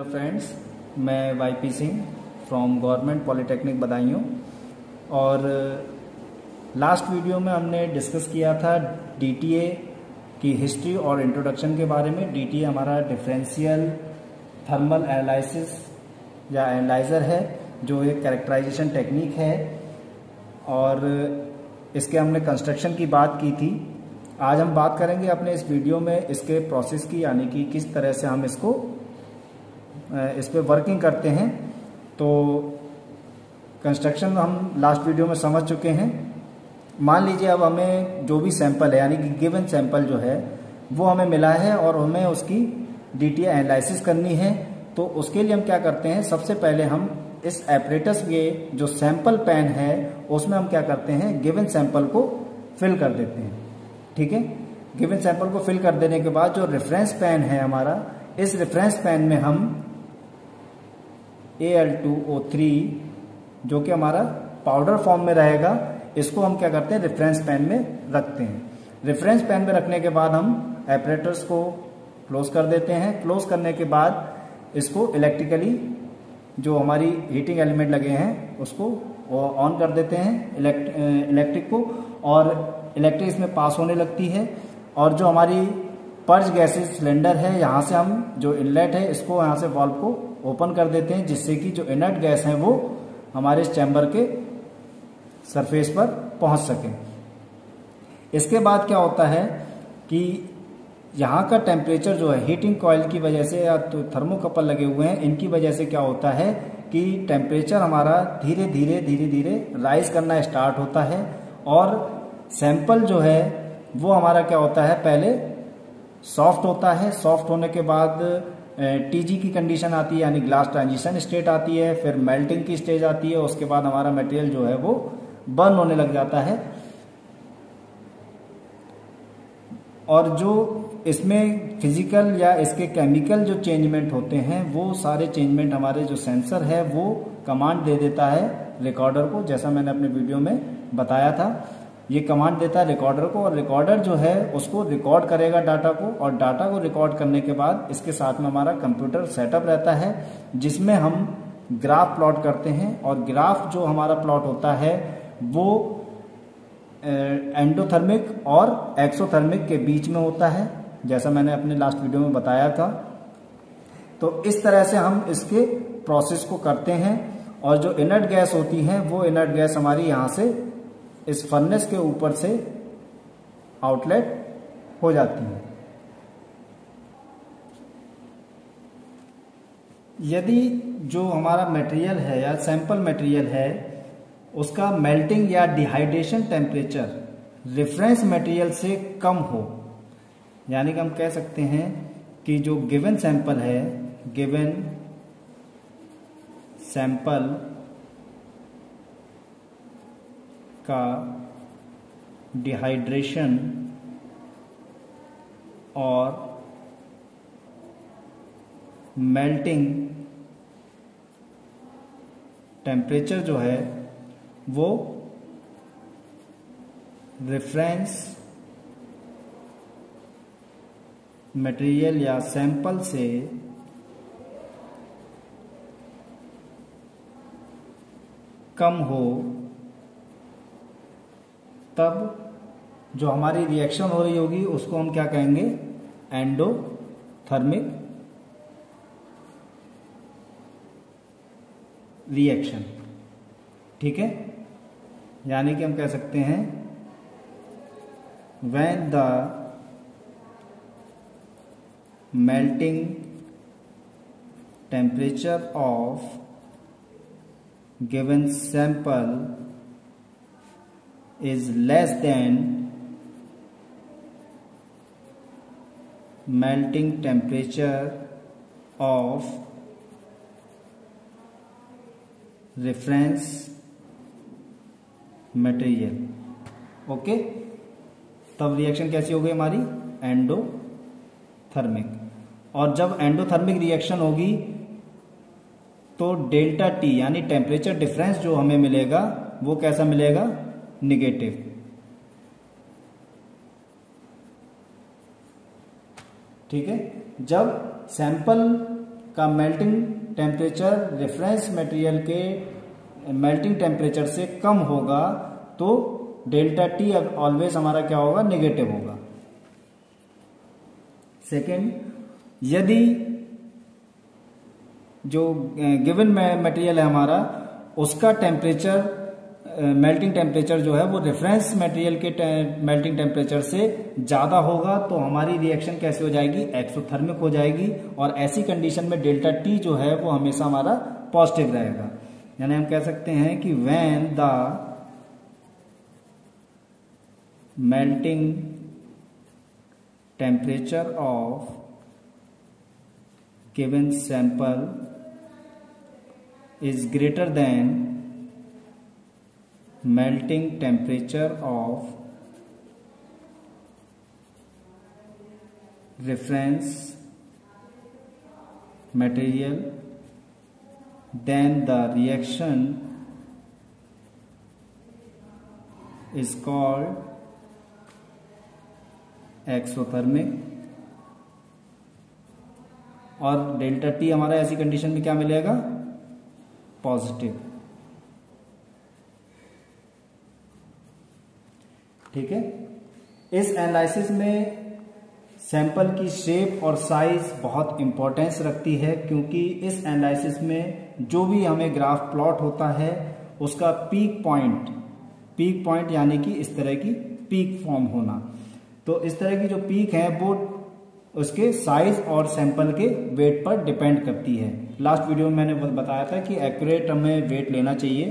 Friends, मैं YP Singh from government polytechnic Badaun. और last video में हमने डिस्कस किया था डीटीए की हिस्ट्री और इंट्रोडक्शन के बारे में। डीटीए हमारा डिफरेंशियल थर्मल एनालिसिस या एनालाइजर है, जो एक कैरेक्टराइजेशन टेक्निक है, और इसके हमने कंस्ट्रक्शन की बात की थी। आज हम बात करेंगे अपने इस वीडियो में इसके प्रोसेस की, यानी कि किस तरह से हम इस पे वर्किंग करते हैं। तो कंस्ट्रक्शन हम लास्ट वीडियो में समझ चुके हैं। मान लीजिए अब हमें जो भी सैंपल है, यानी कि गिवन सैंपल जो है वो हमें मिला है और हमें उसकी डीटीए एनालिसिस करनी है। तो उसके लिए हम क्या करते हैं, सबसे पहले हम इस एपरेटस के जो सैंपल पेन है उसमें हम क्या करते हैं, गिवन सैंपल को फिल कर देते हैं। ठीक है, गिवन सैंपल को फिल कर देने के बाद जो रेफरेंस पेन है हमारा, इस रेफरेंस पेन में हम Al2O3 जो कि हमारा पाउडर फॉर्म में रहेगा, इसको हम क्या करते हैं, रेफरेंस पेन में रखते हैं। रेफरेंस पेन में रखने के बाद हम एपरेटर्स को क्लोज कर देते हैं। क्लोज करने के बाद इसको इलेक्ट्रिकली जो हमारी हीटिंग एलिमेंट लगे हैं उसको ऑन कर देते हैं, इलेक्ट्रिक को, और इलेक्ट्रिक इसमें पास होने लगती है। और जो हमारी पर्ज गैसेज सिलेंडर है, यहाँ से हम जो इनलेट है इसको यहाँ से वाल्व को ओपन कर देते हैं, जिससे कि जो इनर्ट गैस है वो हमारे इस चैम्बर के सरफेस पर पहुंच सके। इसके बाद क्या होता है कि यहाँ का टेम्परेचर जो है हीटिंग कॉइल की वजह से या तो थर्मोकपल लगे हुए हैं, इनकी वजह से क्या होता है कि टेम्परेचर हमारा धीरे धीरे राइज करना स्टार्ट होता है। और सैंपल जो है वो हमारा क्या होता है, पहले सॉफ्ट होता है। सॉफ्ट होने के बाद टीजी की कंडीशन आती है, यानी ग्लास ट्रांजिशन स्टेट आती है, फिर मेल्टिंग की स्टेज आती है। उसके बाद हमारा मटेरियल जो है वो बर्न होने लग जाता है। और जो इसमें फिजिकल या इसके केमिकल जो चेंजमेंट होते हैं, वो सारे चेंजमेंट हमारे जो सेंसर है वो कमांड दे देता है रिकॉर्डर को, जैसा मैंने अपने वीडियो में बताया था। ये कमांड देता है रिकॉर्डर को, और रिकॉर्डर जो है उसको रिकॉर्ड करेगा डाटा को, और डाटा को रिकॉर्ड करने के बाद इसके साथ में हमारा कंप्यूटर सेटअप रहता है, जिसमें हम ग्राफ प्लॉट करते हैं। और ग्राफ जो हमारा प्लॉट होता है वो एंडोथर्मिक और एक्सोथर्मिक के बीच में होता है, जैसा मैंने अपने लास्ट वीडियो में बताया था। तो इस तरह से हम इसके प्रोसेस को करते हैं। और जो इनर्ट गैस होती है वो इनर्ट गैस हमारी यहाँ से इस फर्नेस के ऊपर से आउटलेट हो जाती है। यदि जो हमारा मटेरियल है या सैंपल मटेरियल है उसका मेल्टिंग या डिहाइड्रेशन टेम्परेचर रेफरेंस मटेरियल से कम हो, यानी कि हम कह सकते हैं कि जो गिवन सैंपल है, गिवन सैंपल का डिहाइड्रेशन और मेल्टिंग टेम्परेचर जो है वो रेफरेंस मटेरियल या सैंपल से कम हो, तब जो हमारी रिएक्शन हो रही होगी उसको हम क्या कहेंगे, एंडोथर्मिक रिएक्शन। ठीक है, यानी कि हम कह सकते हैं when the melting temperature of given sample is less than melting temperature of reference material। Okay, तब रिएक्शन कैसी हो गई हमारी, एंडोथर्मिक। और जब एंडोथर्मिक रिएक्शन होगी तो डेल्टा टी यानी टेम्परेचर डिफरेंस जो हमें मिलेगा वो कैसा मिलेगा, निगेटिव। ठीक है, जब सैंपल का मेल्टिंग टेम्परेचर रेफरेंस मटेरियल के मेल्टिंग टेम्परेचर से कम होगा तो डेल्टा टी ऑलवेज हमारा क्या होगा, नेगेटिव होगा। सेकेंड, यदि जो गिवन मटेरियल है हमारा उसका टेम्परेचर मेल्टिंग टेम्परेचर जो है वो रेफरेंस मटेरियल के मेल्टिंग टेम्परेचर से ज्यादा होगा तो हमारी रिएक्शन कैसे हो जाएगी, एक्सोथर्मिक हो जाएगी। और ऐसी कंडीशन में डेल्टा टी जो है वो हमेशा हमारा पॉजिटिव रहेगा। यानी हम कह सकते हैं कि when the melting temperature of given sample is greater than melting temperature of reference material, then the reaction is called exothermic। और डेल्टा टी हमारा ऐसी कंडीशन में क्या मिलेगा, पॉजिटिव। ठीक है। इस एनालिसिस में सैंपल की शेप और साइज बहुत इंपॉर्टेंस रखती है, क्योंकि इस एनालिसिस में जो भी हमें ग्राफ प्लॉट होता है उसका पीक पॉइंट यानी कि इस तरह की पीक फॉर्म होना, तो इस तरह की जो पीक है वो उसके साइज और सैंपल के वेट पर डिपेंड करती है। लास्ट वीडियो में मैंने बताया था कि एक्यूरेट हमें वेट लेना चाहिए।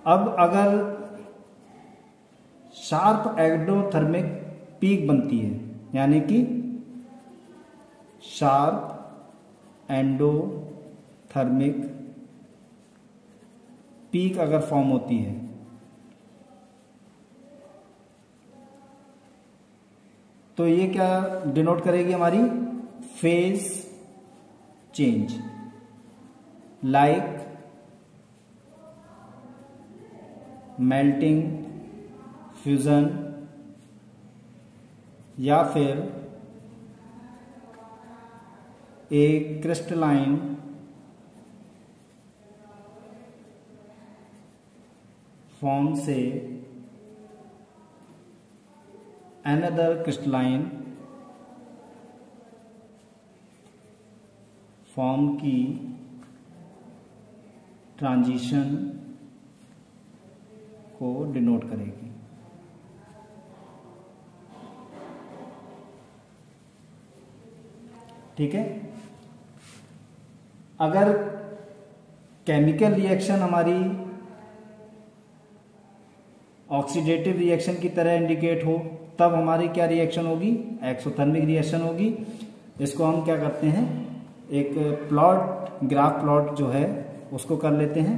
अब अगर शार्प एंडोथर्मिक पीक बनती है, यानी कि शार्प एंडोथर्मिक पीक अगर फॉर्म होती है तो ये क्या डिनोट करेगी, हमारी phase change, like melting, fusion, या फिर ए क्रिस्टलाइन फॉर्म से another crystalline फॉर्म की ट्रांजिशन को डिनोट करेगी। ठीक है। अगर केमिकल रिएक्शन हमारी ऑक्सीडेटिव रिएक्शन की तरह इंडिकेट हो तब हमारी क्या रिएक्शन होगी, एक्सोथर्मिक रिएक्शन होगी। इसको हम क्या करते हैं, एक ग्राफ प्लॉट जो है उसको कर लेते हैं।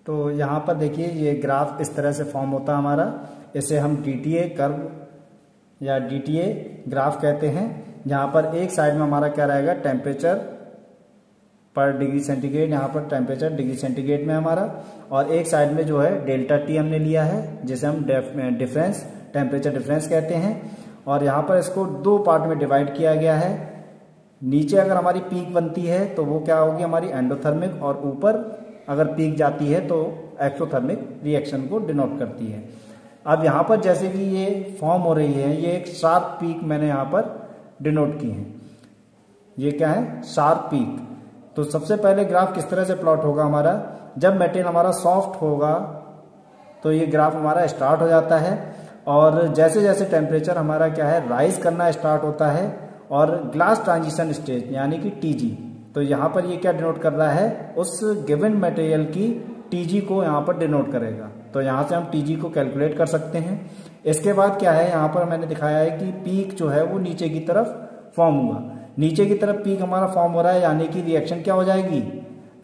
तो यहाँ पर देखिए ये ग्राफ इस तरह से फॉर्म होता है हमारा, इसे हम DTA कर्व या DTA ग्राफ कहते हैं, जहाँ पर एक साइड में हमारा क्या रहेगा, टेम्परेचर पर डिग्री सेंटीग्रेड, यहाँ पर टेम्परेचर डिग्री सेंटीग्रेड में हमारा, और एक साइड में जो है डेल्टा टी हमने लिया है जिसे हम डिफरेंस टेम्परेचर डिफरेंस कहते हैं। और यहाँ पर इसको दो पार्ट में डिवाइड किया गया है। नीचे अगर हमारी पीक बनती है तो वो क्या होगी, हमारी एंडोथर्मिक, और ऊपर अगर पीक जाती है तो एक्सोथर्मिक रिएक्शन को डिनोट करती है। अब यहाँ पर जैसे कि ये फॉर्म हो रही है, ये एक शार्प पीक मैंने यहाँ पर डिनोट की है। ये क्या है, शार्प पीक। तो सबसे पहले ग्राफ किस तरह से प्लॉट होगा हमारा, जब मटेरियल हमारा सॉफ्ट होगा तो ये ग्राफ हमारा स्टार्ट हो जाता है, और जैसे जैसे टेम्परेचर हमारा क्या है, राइज करना स्टार्ट होता है, और ग्लास ट्रांजिशन स्टेज यानी कि TG, तो यहाँ पर ये क्या डिनोट कर रहा है, उस गिवन मटेरियल की TG को यहाँ पर डिनोट करेगा। तो यहाँ से हम TG को कैलकुलेट कर सकते हैं। इसके बाद क्या है, यहाँ पर मैंने दिखाया है कि पीक जो है वो नीचे की तरफ फॉर्म हुआ, नीचे की तरफ पीक हमारा फॉर्म हो रहा है, यानी कि रिएक्शन क्या हो जाएगी,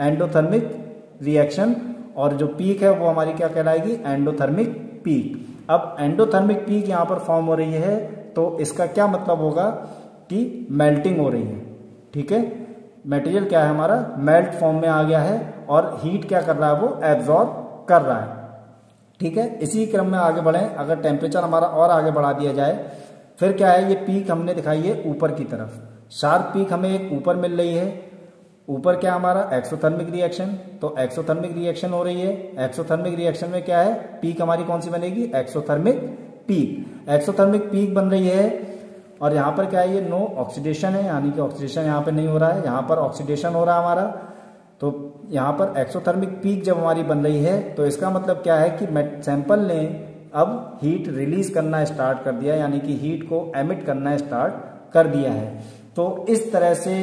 एंडोथर्मिक रिएक्शन, और जो पीक है वो हमारी क्या कहलाएगी, एंडोथर्मिक पीक। अब एंडोथर्मिक पीक यहाँ पर फॉर्म हो रही है तो इसका क्या मतलब होगा कि मेल्टिंग हो रही है। ठीक है, मटेरियल क्या है हमारा, मेल्ट फॉर्म में आ गया है, और हीट क्या कर रहा है, वो एब्जॉर्ब कर रहा है। ठीक है, इसी क्रम में आगे बढ़ें। अगर टेम्परेचर हमारा और आगे बढ़ा दिया जाए फिर क्या है, ये पीक हमने दिखाई है ऊपर की तरफ, शार्प पीक हमें एक ऊपर मिल रही है। ऊपर क्या हमारा एक्सोथर्मिक रिएक्शन, तो एक्सोथर्मिक रिएक्शन हो रही है। एक्सोथर्मिक रिएक्शन में क्या है, पीक हमारी कौन सी बनेगी, एक्सोथर्मिक पीक। एक्सोथर्मिक पीक बन रही है और यहाँ पर क्या है, ये नो ऑक्सीडेशन है, यानी कि ऑक्सीडेशन यहाँ पे नहीं हो रहा है, यहाँ पर ऑक्सीडेशन हो रहा है हमारा। तो यहाँ पर एक्सोथर्मिक पीक जब हमारी बन रही है तो इसका मतलब क्या है कि सैंपल ने अब हीट रिलीज करना स्टार्ट कर दिया, यानी कि हीट को एमिट करना स्टार्ट कर दिया है। तो इस तरह से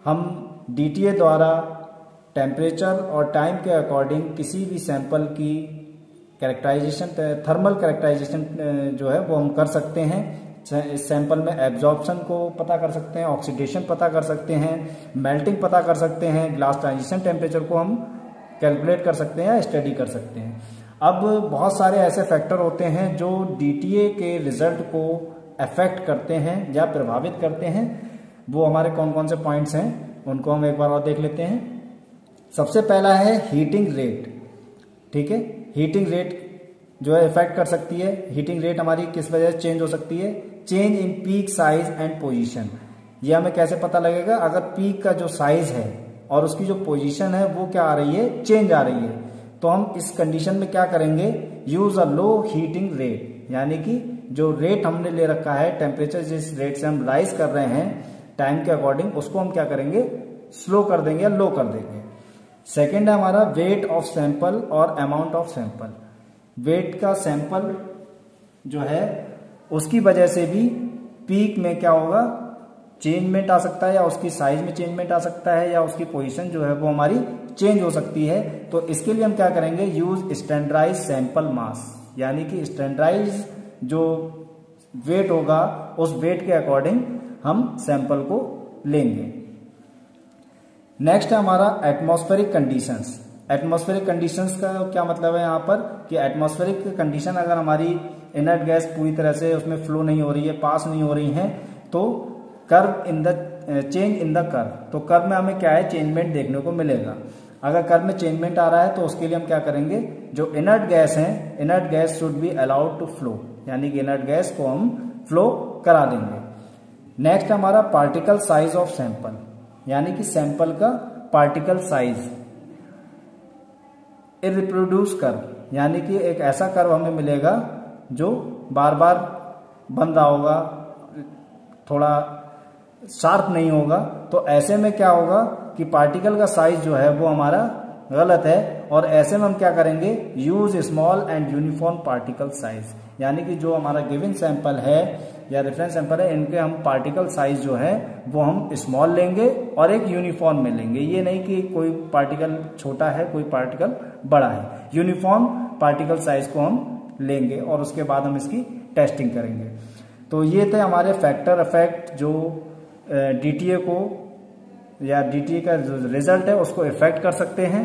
हम DTA द्वारा टेम्परेचर और टाइम के अकॉर्डिंग किसी भी सैंपल की कैरेक्टराइजेशन, थर्मल कैरेक्टराइजेशन जो है वो हम कर सकते हैं। इस सैंपल में एब्जॉर्प्शन को पता कर सकते हैं, ऑक्सीडेशन पता कर सकते हैं, मेल्टिंग पता कर सकते हैं, ग्लास ट्रांजिशन टेम्परेचर को हम कैलकुलेट कर सकते हैं या स्टडी कर सकते हैं। अब बहुत सारे ऐसे फैक्टर होते हैं जो DTA के रिजल्ट को अफेक्ट करते हैं या प्रभावित करते हैं। वो हमारे कौन कौन से पॉइंट्स हैं उनको हम एक बार और देख लेते हैं। सबसे पहला है हीटिंग रेट। ठीक है, हीटिंग रेट जो है इफेक्ट कर सकती है। हीटिंग रेट हमारी किस वजह से चेंज हो सकती है, change in peak size and position. ये हमें कैसे पता लगेगा, अगर पीक का जो साइज है और उसकी जो पोजीशन है वो क्या आ रही है, चेंज आ रही है, तो हम इस कंडीशन में क्या करेंगे, use a low heating rate, यानी कि जो रेट हमने ले रखा है, टेम्परेचर जिस रेट से हम राइज कर रहे हैं टाइम के अकॉर्डिंग, उसको हम क्या करेंगे, स्लो कर देंगे या लो कर देंगे। सेकेंड है हमारा वेट ऑफ सैंपल और अमाउंट ऑफ सैंपल। वेट का सैंपल जो है उसकी वजह से भी पीक में क्या होगा, चेंजमेंट आ सकता है, या उसकी साइज में चेंजमेंट आ सकता है, या उसकी पोजीशन जो है वो हमारी चेंज हो सकती है। तो इसके लिए हम क्या करेंगे, यूज स्टैंडर्डाइज सैंपल मास, यानी कि स्टैंडर्डाइज जो वेट होगा उस वेट के अकॉर्डिंग हम सैंपल को लेंगे। नेक्स्ट है हमारा एटमॉस्फेरिक कंडीशंस। एटमॉस्फेरिक कंडीशंस का क्या मतलब है यहाँ पर, कि एटमॉस्फेरिक कंडीशन अगर हमारी इनर्ट गैस पूरी तरह से उसमें फ्लो नहीं हो रही है, पास नहीं हो रही है, तो curve in the change in the curve, तो कर्व में हमें क्या है, चेंजमेंट देखने को मिलेगा। अगर कर्व में चेंजमेंट आ रहा है तो उसके लिए हम क्या करेंगे, जो इनर्ट गैस है, inert gas should be allowed to flow, यानी कि इनर्ट गैस को हम फ्लो करा देंगे। नेक्स्ट हमारा पार्टिकल साइज ऑफ सैंपल, यानी कि सैंपल का पार्टिकल साइज। इरिप्रोड्यूस कर्व, यानी कि एक ऐसा कर्व हमें मिलेगा जो बार बार बन रहा होगा, थोड़ा शार्प नहीं होगा। तो ऐसे में क्या होगा कि पार्टिकल का साइज जो है वो हमारा गलत है, और ऐसे में हम क्या करेंगे, use small and uniform particle size, यानी कि जो हमारा गिवन सैंपल है या रेफरेंस सैंपल है, इनके हम पार्टिकल साइज जो है वो हम स्मॉल लेंगे और एक यूनिफॉर्म में लेंगे। ये नहीं कि कोई पार्टिकल छोटा है कोई पार्टिकल बड़ा है, यूनिफॉर्म पार्टिकल साइज को हम लेंगे और उसके बाद हम इसकी टेस्टिंग करेंगे। तो ये थे हमारे फैक्टर इफेक्ट जो DTA को या DTA का जो रिजल्ट है उसको इफेक्ट कर सकते हैं।